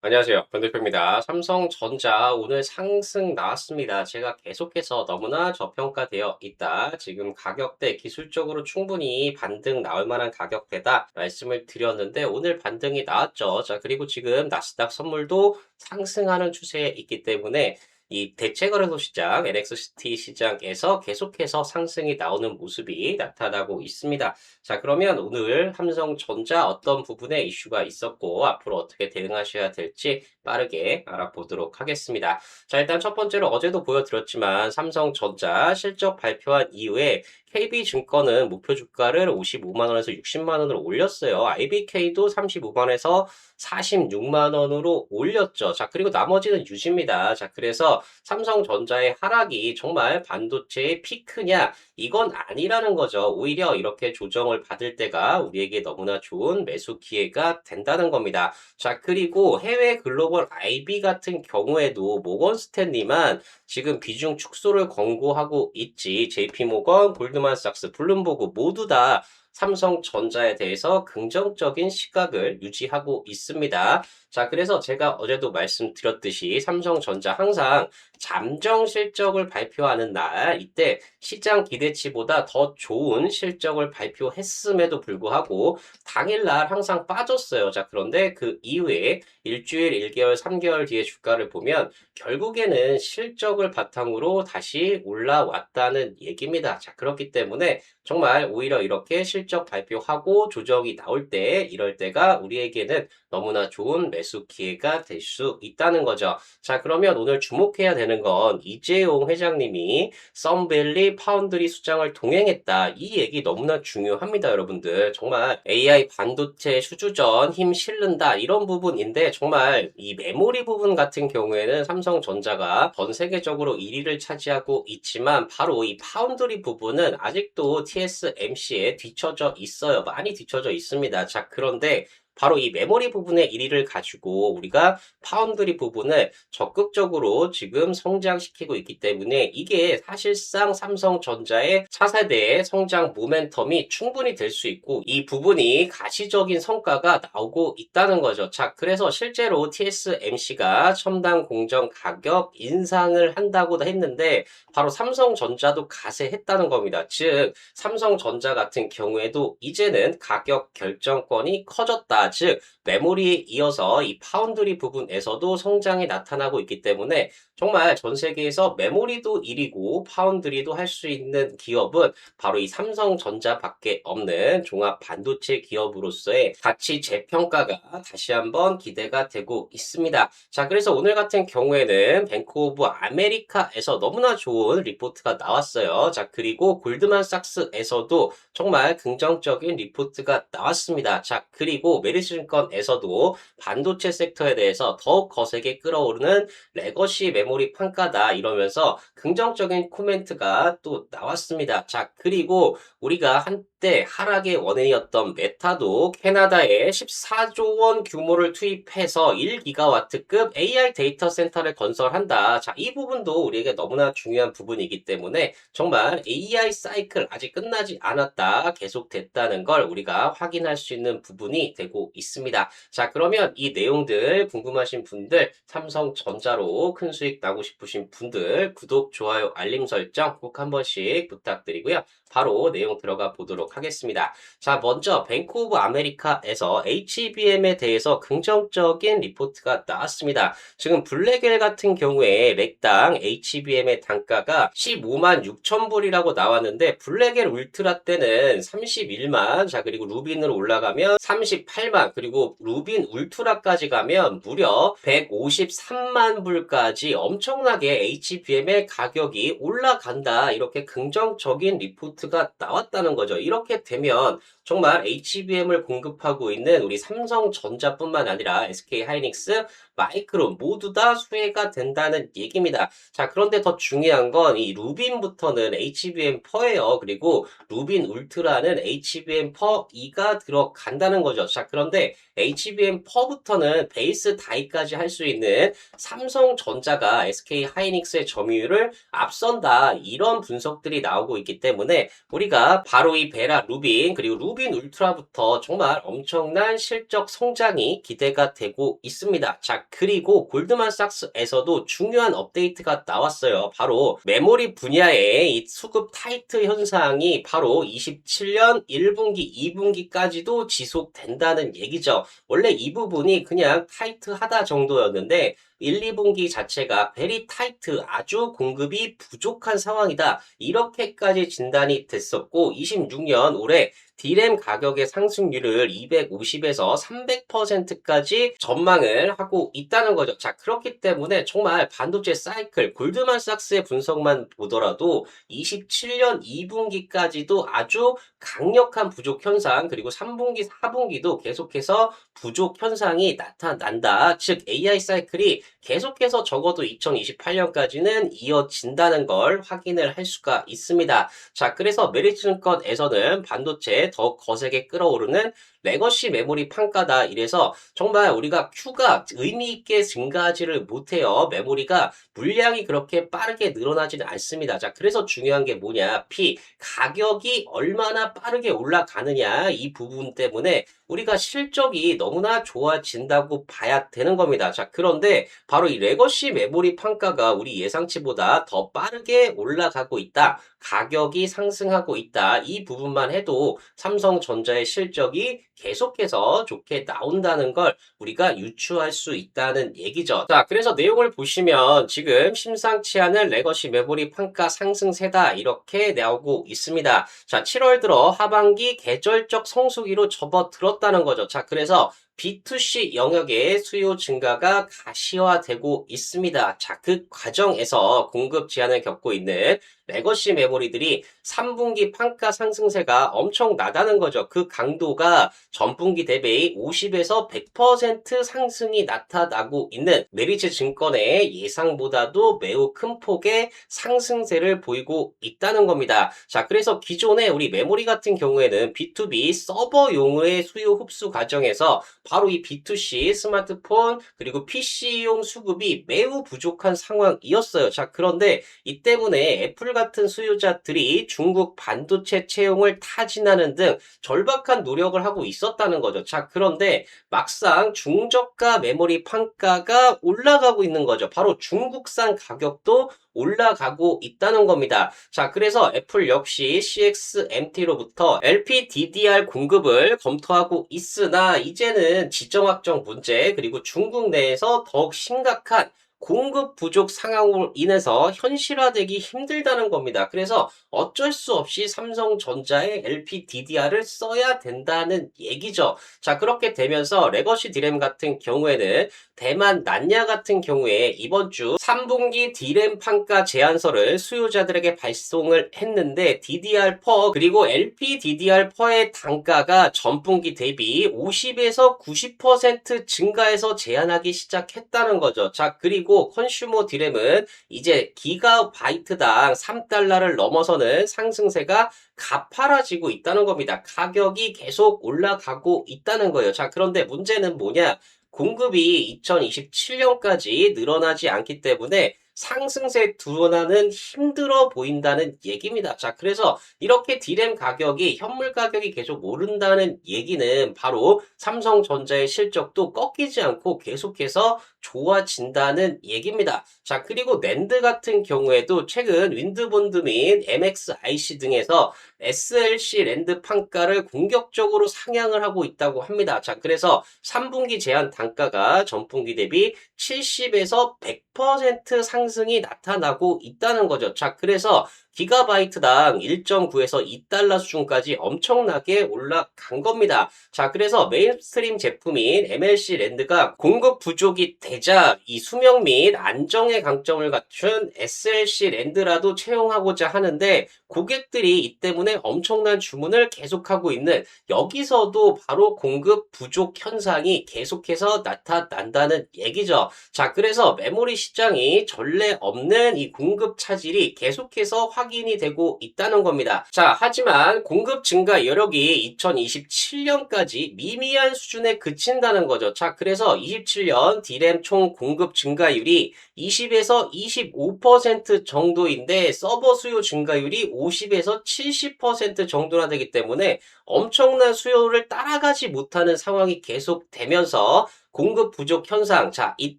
안녕하세요. 변 대표입니다. 삼성전자 오늘 상승 나왔습니다. 제가 계속해서 너무나 저평가되어 있다. 지금 가격대 기술적으로 충분히 반등 나올 만한 가격대다 말씀을 드렸는데 오늘 반등이 나왔죠. 자, 그리고 지금 나스닥 선물도 상승하는 추세에 있기 때문에 이 대체거래소 시장, NXT 시장에서 계속해서 상승이 나오는 모습이 나타나고 있습니다. 자, 그러면 오늘 삼성전자 어떤 부분에 이슈가 있었고 앞으로 어떻게 대응하셔야 될지 빠르게 알아보도록 하겠습니다. 자, 일단 첫 번째로 어제도 보여드렸지만 삼성전자 실적 발표한 이후에 KB증권은 목표 주가를 55만 원에서 60만 원으로 올렸어요. IBK도 35만 원에서 46만 원으로 올렸죠. 자, 그리고 나머지는 유지입니다. 자, 그래서 삼성전자의 하락이 정말 반도체의 피크냐? 이건 아니라는 거죠. 오히려 이렇게 조정을 받을 때가 우리에게 너무나 좋은 매수 기회가 된다는 겁니다. 자, 그리고 해외 글로벌 IB 같은 경우에도 모건 스탠리만 지금 비중 축소를 권고하고 있지. JP모건, 골드만삭스, 블룸버그 모두 다 삼성전자에 대해서 긍정적인 시각을 유지하고 있습니다. 자, 그래서 제가 어제도 말씀드렸듯이 삼성전자 항상 잠정 실적을 발표하는 날, 이때 시장 기대치보다 더 좋은 실적을 발표했음에도 불구하고 당일날 항상 빠졌어요. 자, 그런데 그 이후에 일주일, 1개월, 3개월 뒤에 주가를 보면 결국에는 실적을 바탕으로 다시 올라왔다는 얘기입니다. 자, 그렇기 때문에 정말 오히려 이렇게 실적 발표하고 조정이 나올 때, 이럴 때가 우리에게는 너무나 좋은 매수 기회가 될 수 있다는 거죠. 자, 그러면 오늘 주목해야 되는 건 이재용 회장님이 썬밸리 파운드리 수장을 동행했다. 이 얘기 너무나 중요합니다, 여러분들. 정말 AI 반도체 수주전 힘 실른다 이런 부분인데 정말 이 메모리 부분 같은 경우에는 삼성전자가 전 세계적으로 1위를 차지하고 있지만 바로 이 파운드리 부분은 아직도 TSMC에 뒤처져 있어요. 많이 뒤처져 있습니다. 자, 그런데 바로 이 메모리 부분의 1위를 가지고 우리가 파운드리 부분을 적극적으로 지금 성장시키고 있기 때문에 이게 사실상 삼성전자의 차세대의 성장 모멘텀이 충분히 될 수 있고 이 부분이 가시적인 성과가 나오고 있다는 거죠. 자, 그래서 실제로 TSMC가 첨단 공정 가격 인상을 한다고 했는데 바로 삼성전자도 가세했다는 겁니다. 즉 삼성전자 같은 경우에도 이제는 가격 결정권이 커졌다. 즉 메모리에 이어서 이 파운드리 부분에서도 성장이 나타나고 있기 때문에 정말 전 세계에서 메모리도 1위고 파운드리도 할 수 있는 기업은 바로 이 삼성전자밖에 없는 종합 반도체 기업으로서의 가치 재평가가 다시 한번 기대가 되고 있습니다. 자, 그래서 오늘 같은 경우에는 뱅크 오브 아메리카에서 너무나 좋은 리포트가 나왔어요. 자, 그리고 골드만삭스에서도 정말 긍정적인 리포트가 나왔습니다. 자, 그리고 메리츠증권에서도 반도체 섹터에 대해서 더욱 거세게 끌어오르는 레거시 메모리 판가다 이러면서 긍정적인 코멘트가 또 나왔습니다. 자, 그리고 우리가 한때 하락의 원인이었던 메타도 캐나다에 14조 원 규모를 투입해서 1기가와트급 AI 데이터 센터를 건설한다. 자, 이 부분도 우리에게 너무나 중요한 부분이기 때문에 정말 AI 사이클 아직 끝나지 않았다. 계속됐다는 걸 우리가 확인할 수 있는 부분이 되고 있습니다. 자, 그러면 이 내용들 궁금하신 분들, 삼성전자로 큰 수익 나고 싶으신 분들 구독, 좋아요, 알림 설정 꼭 한 번씩 부탁드리고요. 바로 내용 들어가 보도록 하겠습니다. 자, 먼저 뱅크 오브 아메리카에서 HBM에 대해서 긍정적인 리포트가 나왔습니다. 지금 블랙엘 같은 경우에 렉당 HBM의 단가가 15만 6천 불이라고 나왔는데 블랙엘 울트라 때는 31만, 자, 그리고 루빈으로 올라가면 38만, 그리고 루빈 울트라까지 가면 무려 153만 불까지 엄청나게 HBM의 가격이 올라간다. 이렇게 긍정적인 리포트가 나왔다는 거죠. 이렇게 되면 정말 HBM을 공급하고 있는 우리 삼성전자뿐만 아니라 SK하이닉스, 마이크론 모두 다 수혜가 된다는 얘기입니다. 자, 그런데 더 중요한 건 이 루빈부터는 HBM4예요. 그리고 루빈 울트라는 HBM4E가 들어간다는 거죠. 자, 그런데 HBM4부터는 베이스 다이까지 할 수 있는 삼성전자가 SK하이닉스의 점유율을 앞선다. 이런 분석들이 나오고 있기 때문에 우리가 바로 이 베라 루빈 그리고 루빈 무빈 울트라부터 정말 엄청난 실적 성장이 기대가 되고 있습니다. 자, 그리고 골드만삭스에서도 중요한 업데이트가 나왔어요. 바로 메모리 분야의 이 수급 타이트 현상이 바로 27년 1분기, 2분기까지도 지속된다는 얘기죠. 원래 이 부분이 그냥 타이트하다 정도였는데 1, 2분기 자체가 베리 타이트, 아주 공급이 부족한 상황이다. 이렇게까지 진단이 됐었고 26년 올해 D램 가격의 상승률을 250에서 300%까지 전망을 하고 있다는 거죠. 자, 그렇기 때문에 정말 반도체 사이클, 골드만삭스의 분석만 보더라도 27년 2분기까지도 아주 강력한 부족 현상, 그리고 3분기, 4분기도 계속해서 부족 현상이 나타난다. 즉, AI 사이클이 계속해서 적어도 2028년까지는 이어진다는 걸 확인을 할 수가 있습니다. 자, 그래서 메리츠증권에서는 반도체 더 거세게 끌어오르는 레거시 메모리 판가다. 이래서 정말 우리가 Q가 의미 있게 증가하지를 못해요. 메모리가 물량이 그렇게 빠르게 늘어나지는 않습니다. 자, 그래서 중요한 게 뭐냐? P, 가격이 얼마나 빠르게 올라가느냐. 이 부분 때문에 우리가 실적이 너무나 좋아진다고 봐야 되는 겁니다. 자, 그런데 바로 이 레거시 메모리 판가가 우리 예상치보다 더 빠르게 올라가고 있다. 가격이 상승하고 있다. 이 부분만 해도 삼성전자의 실적이 계속해서 좋게 나온다는 걸 우리가 유추할 수 있다는 얘기죠. 자, 그래서 내용을 보시면 지금 심상치 않은 레거시 메모리 판가 상승세다. 이렇게 나오고 있습니다. 자, 7월 들어 하반기 계절적 성수기로 접어들었다는 거죠. 자, 그래서 B2C 영역의 수요 증가가 가시화되고 있습니다. 자, 그 과정에서 공급 제한을 겪고 있는 레거시 메모리들이 3분기 판가 상승세가 엄청나다는 거죠. 그 강도가 전분기 대비 50에서 100% 상승이 나타나고 있는 메리츠 증권의 예상보다도 매우 큰 폭의 상승세를 보이고 있다는 겁니다. 자, 그래서 기존에 우리 메모리 같은 경우에는 B2B 서버용의 수요 흡수 과정에서 바로 이 B2C 스마트폰 그리고 PC용 수급이 매우 부족한 상황이었어요. 자, 그런데 이 때문에 애플 같은 수요자들이 중국 반도체 채용을 타진하는 등 절박한 노력을 하고 있었다는 거죠. 자, 그런데 막상 중저가 메모리 판가가 올라가고 있는 거죠. 바로 중국산 가격도 올라가고 있다는 겁니다. 자, 그래서 애플 역시 CXMT로부터 LPDDR 공급을 검토하고 있으나 이제는 지정 확정 문제 그리고 중국 내에서 더욱 심각한 공급 부족 상황으로 인해서 현실화되기 힘들다는 겁니다. 그래서 어쩔 수 없이 삼성전자의 LPDDR을 써야 된다는 얘기죠. 자, 그렇게 되면서 레거시 D램 같은 경우에는 대만 난야 같은 경우에 이번 주 3분기 D램 판가 제안서를 수요자들에게 발송을 했는데 DDR4 그리고 LPDDR4의 단가가 전분기 대비 50에서 90% 증가해서 제한하기 시작했다는 거죠. 자, 그리고 컨슈머 D램은 이제 기가바이트당 3달러를 넘어서는 상승세가 가파라지고 있다는 겁니다. 가격이 계속 올라가고 있다는 거예요. 자, 그런데 문제는 뭐냐? 공급이 2027년까지 늘어나지 않기 때문에 상승세 둔화는 힘들어 보인다는 얘기입니다. 자, 그래서 이렇게 D램 가격이 현물 가격이 계속 오른다는 얘기는 바로 삼성전자의 실적도 꺾이지 않고 계속해서 좋아진다는 얘기입니다. 자, 그리고 낸드 같은 경우에도 최근 윈드본드 및 MXIC 등에서 SLC 랜드 판가를 공격적으로 상향을 하고 있다고 합니다. 자, 그래서 3분기 제한 단가가 전분기 대비 70에서 100% 상승이 나타나고 있다는 거죠. 자, 그래서 기가바이트당 1.9에서 2달러 수준까지 엄청나게 올라간 겁니다. 자, 그래서 메인스트림 제품인 MLC 랜드가 공급 부족이 되자 이 수명 및 안정의 강점을 갖춘 SLC 랜드라도 채용하고자 하는데 고객들이 이 때문에 엄청난 주문을 계속하고 있는 여기서도 바로 공급 부족 현상이 계속해서 나타난다는 얘기죠. 자, 그래서 메모리 시장이 전례 없는 이 공급 차질이 계속해서 확 확인이 되고 있다는 겁니다. 자, 하지만 공급 증가 여력이 2027년까지 미미한 수준에 그친다는 거죠. 자, 그래서 27년 D램 총 공급 증가율이 20에서 25% 정도인데 서버 수요 증가율이 50에서 70% 정도나 되기 때문에 엄청난 수요를 따라가지 못하는 상황이 계속되면서 공급 부족 현상. 자, 이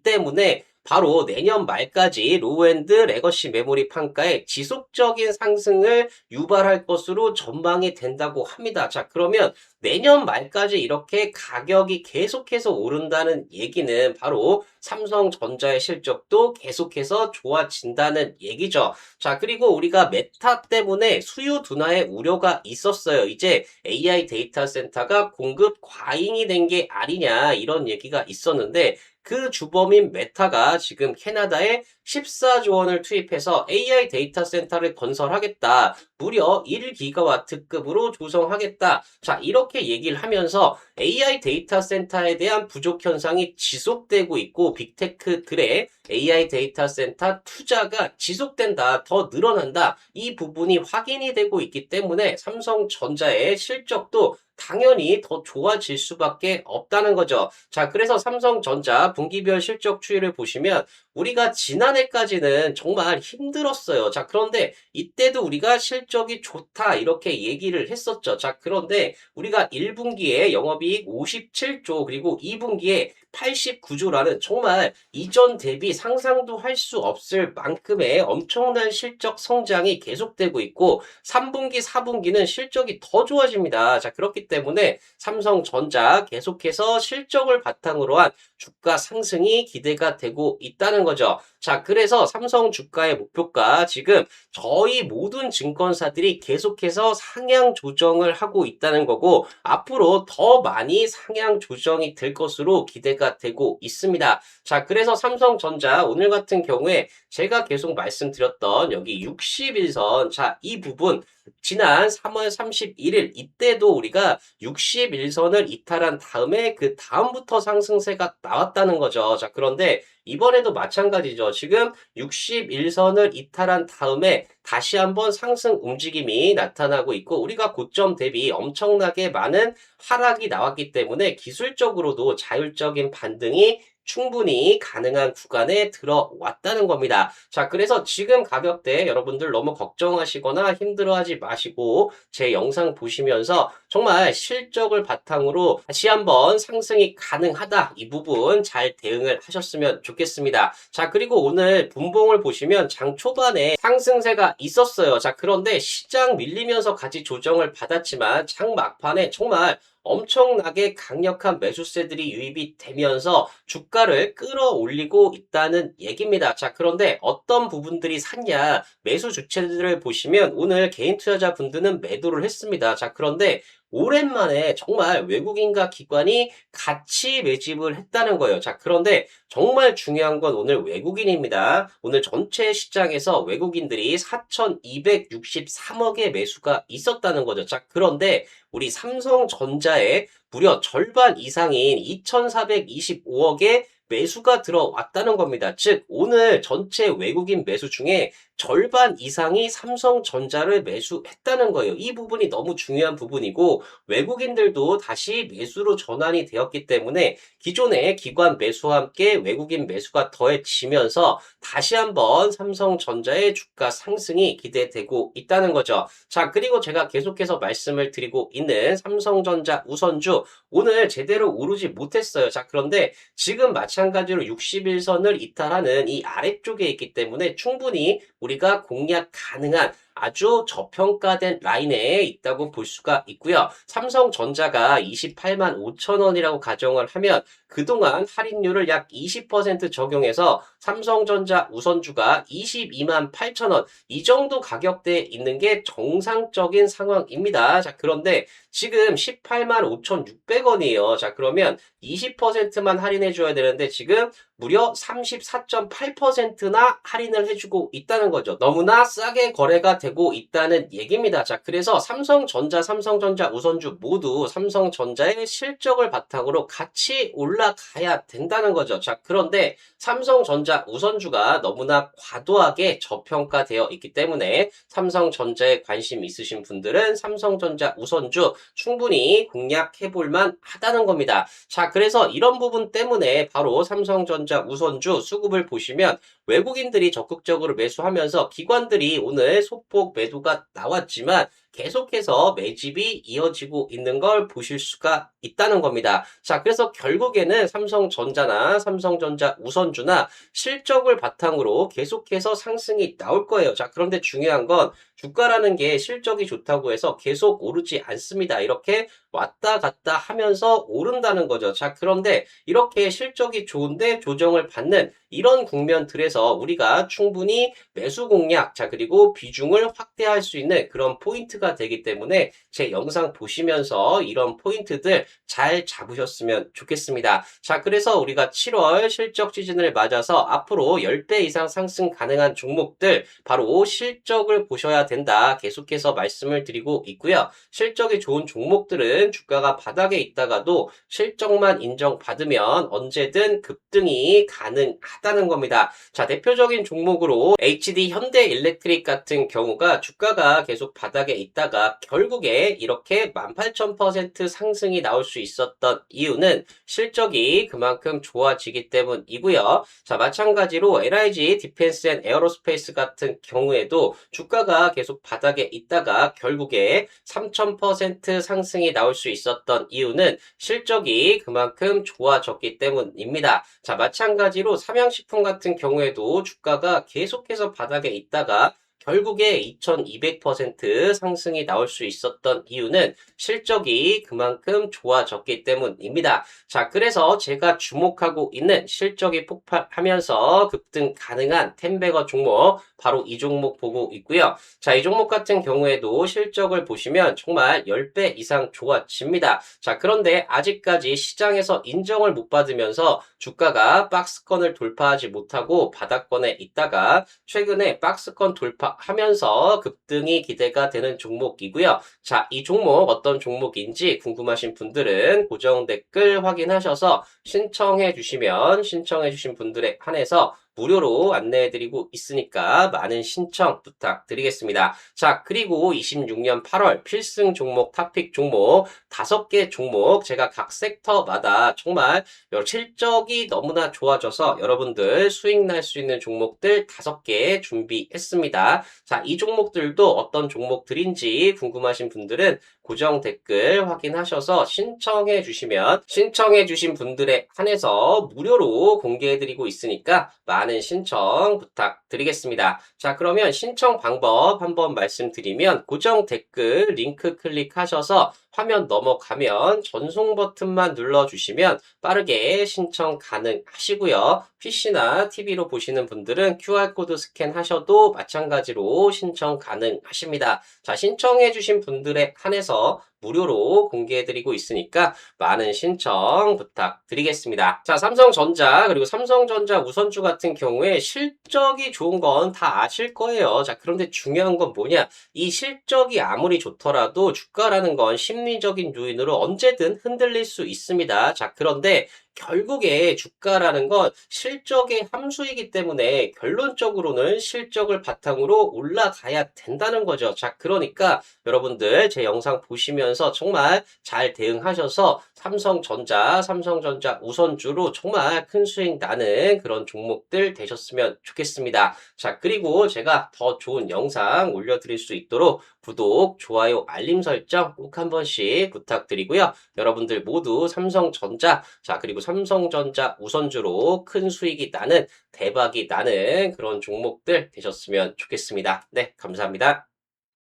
때문에 바로 내년 말까지 로우엔드 레거시 메모리 판가의 지속적인 상승을 유발할 것으로 전망이 된다고 합니다. 자, 그러면 내년 말까지 이렇게 가격이 계속해서 오른다는 얘기는 바로 삼성전자의 실적도 계속해서 좋아진다는 얘기죠. 자, 그리고 우리가 메타 때문에 수요 둔화의 우려가 있었어요. 이제 AI 데이터 센터가 공급 과잉이 된 게 아니냐 이런 얘기가 있었는데 그 주범인 메타가 지금 캐나다에 14조 원을 투입해서 AI 데이터 센터를 건설하겠다. 무려 1기가와트급으로 조성하겠다. 자, 이렇게 얘기를 하면서 AI 데이터 센터에 대한 부족 현상이 지속되고 있고 빅테크들의 AI 데이터 센터 투자가 지속된다. 더 늘어난다. 이 부분이 확인이 되고 있기 때문에 삼성전자의 실적도 당연히 더 좋아질 수밖에 없다는 거죠. 자, 그래서 삼성전자 분기별 실적 추이를 보시면 우리가 지난해까지는 정말 힘들었어요. 자, 그런데 이때도 우리가 실적이 좋다 이렇게 얘기를 했었죠. 자, 그런데 우리가 1분기에 영업이익 57조 그리고 2분기에 89조라는 정말 이전 대비 상상도 할 수 없을 만큼의 엄청난 실적 성장이 계속되고 있고 3분기, 4분기는 실적이 더 좋아집니다. 자, 그렇기 때문에 삼성전자 계속해서 실적을 바탕으로 한 주가 상승이 기대가 되고 있다는 거죠. 자, 그래서 삼성 주가의 목표가 지금 저희 모든 증권사들이 계속해서 상향 조정을 하고 있다는 거고 앞으로 더 많이 상향 조정이 될 것으로 기대가 되고 있습니다. 자, 그래서 삼성전자 오늘 같은 경우에 제가 계속 말씀드렸던 여기 61선 자, 이 부분 지난 3월 31일 이때도 우리가 61선을 이탈한 다음에 그 다음부터 상승세가 나왔다는 거죠. 자, 그런데 이번에도 마찬가지죠. 지금 61선을 이탈한 다음에 다시 한번 상승 움직임이 나타나고 있고 우리가 고점 대비 엄청나게 많은 하락이 나왔기 때문에 기술적으로도 자율적인 반등이 충분히 가능한 구간에 들어왔다는 겁니다. 자, 그래서 지금 가격대 여러분들 너무 걱정하시거나 힘들어하지 마시고 제 영상 보시면서 정말 실적을 바탕으로 다시 한번 상승이 가능하다. 이 부분 잘 대응을 하셨으면 좋겠습니다. 자, 그리고 오늘 분봉을 보시면 장 초반에 상승세가 있었어요. 자, 그런데 시장 밀리면서 같이 조정을 받았지만 장 막판에 정말 엄청나게 강력한 매수세들이 유입이 되면서 주가를 끌어올리고 있다는 얘기입니다. 자, 그런데 어떤 부분들이 샀냐? 매수 주체들을 보시면 오늘 개인 투자자분들은 매도를 했습니다. 자, 그런데 오랜만에 정말 외국인과 기관이 같이 매집을 했다는 거예요. 자, 그런데 정말 중요한 건 오늘 외국인입니다. 오늘 전체 시장에서 외국인들이 4,263억의 매수가 있었다는 거죠. 자, 그런데 우리 삼성전자의 무려 절반 이상인 2,425억의 매수가 들어왔다는 겁니다. 즉 오늘 전체 외국인 매수 중에 절반 이상이 삼성전자를 매수했다는 거예요. 이 부분이 너무 중요한 부분이고 외국인들도 다시 매수로 전환이 되었기 때문에 기존의 기관 매수와 함께 외국인 매수가 더해지면서 다시 한번 삼성전자의 주가 상승이 기대되고 있다는 거죠. 자, 그리고 제가 계속해서 말씀을 드리고 있는 삼성전자 우선주 오늘 제대로 오르지 못했어요. 자, 그런데 지금 마찬가지로 61선을 이탈하는 이 아래쪽에 있기 때문에 충분히 우리가 공략 가능한 아주 저평가된 라인에 있다고 볼 수가 있고요. 삼성전자가 28만 5천 원이라고 가정을 하면 그동안 할인율을 약 20% 적용해서 삼성전자 우선주가 22만 8천 원 이 정도 가격대에 있는 게 정상적인 상황입니다. 자, 그런데 지금 18만 5,600원이에요. 자, 그러면 20%만 할인해 줘야 되는데 지금 무려 34.8%나 할인을 해주고 있다는 거죠. 너무나 싸게 거래가 되고 있다는 얘기입니다. 자, 그래서 삼성전자 우선주 모두 삼성전자의 실적을 바탕으로 같이 올라가야 된다는 거죠. 자, 그런데 삼성전자 우선주가 너무나 과도하게 저평가되어 있기 때문에 삼성전자에 관심 있으신 분들은 삼성전자 우선주 충분히 공략해 볼만 하다는 겁니다. 자, 그래서 이런 부분 때문에 바로 삼성전자 우선주 수급을 보시면 외국인들이 적극적으로 매수하면서 기관들이 오늘 소폭 매도가 나왔지만 계속해서 매집이 이어지고 있는 걸 보실 수가 있다는 겁니다. 자, 그래서 결국에는 삼성전자나 삼성전자 우선주나 실적을 바탕으로 계속해서 상승이 나올 거예요. 자, 그런데 중요한 건 주가라는 게 실적이 좋다고 해서 계속 오르지 않습니다. 이렇게 왔다 갔다 하면서 오른다는 거죠. 자, 그런데 이렇게 실적이 좋은데 조정을 받는 이런 국면들에서 우리가 충분히 매수 공략, 자, 그리고 비중을 확대할 수 있는 그런 포인트가 되기 때문에 제 영상 보시면서 이런 포인트들 잘 잡으셨으면 좋겠습니다. 자, 그래서 우리가 7월 실적 시즌을 맞아서 앞으로 10배 이상 상승 가능한 종목들 바로 실적을 보셔야 된다. 계속해서 말씀을 드리고 있고요. 실적이 좋은 종목들은 주가가 바닥에 있다가도 실적만 인정받으면 언제든 급등이 가능하다는 겁니다. 자, 대표적인 종목으로 HD 현대일렉트릭 같은 경우가 주가가 계속 바닥에 있다가 결국에 이렇게 18,000% 상승이 나올 수 있었던 이유는 실적이 그만큼 좋아지기 때문이고요. 자, 마찬가지로 LIG 디펜스 앤 에어로스페이스 같은 경우에도 주가가 계속 바닥에 있다가 결국에 3,000% 상승이 나올 수 있었던 이유는 실적이 그만큼 좋아졌기 때문입니다. 자, 마찬가지로 삼양식품 같은 경우에도 주가가 계속해서 바닥에 있다가 결국에 2200% 상승이 나올 수 있었던 이유는 실적이 그만큼 좋아졌기 때문입니다. 자, 그래서 제가 주목하고 있는 실적이 폭발하면서 급등 가능한 텐베거 종목, 바로 이 종목 보고 있고요. 자, 이 종목 같은 경우에도 실적을 보시면 정말 10배 이상 좋아집니다. 자, 그런데 아직까지 시장에서 인정을 못 받으면서 주가가 박스권을 돌파하지 못하고 바닥권에 있다가 최근에 박스권 돌파하면서 급등이 기대가 되는 종목이고요. 자, 이 종목 어떤 종목인지 궁금하신 분들은 고정 댓글 확인하셔서 신청해 주신 분들에 한해서 무료로 안내해드리고 있으니까 많은 신청 부탁드리겠습니다. 자, 그리고 26년 8월 필승 종목, 탑픽 종목 5개 종목 제가 각 섹터마다 정말 실적이 너무나 좋아져서 여러분들 수익 날 수 있는 종목들 5개 준비했습니다. 자, 이 종목들도 어떤 종목들인지 궁금하신 분들은 고정 댓글 확인하셔서 신청해 주신 분들에 한해서 무료로 공개해드리고 있으니까 많은 신청 부탁드리겠습니다. 자, 그러면 신청 방법 한번 말씀드리면 고정 댓글 링크 클릭하셔서 화면 넘어가면 전송 버튼만 눌러주시면 빠르게 신청 가능하시고요. PC나 TV로 보시는 분들은 QR코드 스캔하셔도 마찬가지로 신청 가능하십니다. 자, 신청해주신 분들에 한해서 무료로 공개해드리고 있으니까 많은 신청 부탁드리겠습니다. 자, 삼성전자 그리고 삼성전자 우선주 같은 경우에 실적이 좋은 건 다 아실 거예요. 자, 그런데 중요한 건 뭐냐? 이 실적이 아무리 좋더라도 주가라는 건 심리적인 요인으로 언제든 흔들릴 수 있습니다. 자, 그런데 결국에 주가라는 건 실적의 함수이기 때문에 결론적으로는 실적을 바탕으로 올라가야 된다는 거죠. 자, 그러니까 여러분들 제 영상 보시면서 정말 잘 대응하셔서 삼성전자 우선주로 정말 큰 수익 나는 그런 종목들 되셨으면 좋겠습니다. 자, 그리고 제가 더 좋은 영상 올려드릴 수 있도록 구독, 좋아요, 알림 설정 꼭 한 번씩 부탁드리고요. 여러분들 모두 삼성전자, 자, 그리고 삼성전자 우선주로 큰 수익이 나는 대박이 나는 그런 종목들 되셨으면 좋겠습니다. 네, 감사합니다.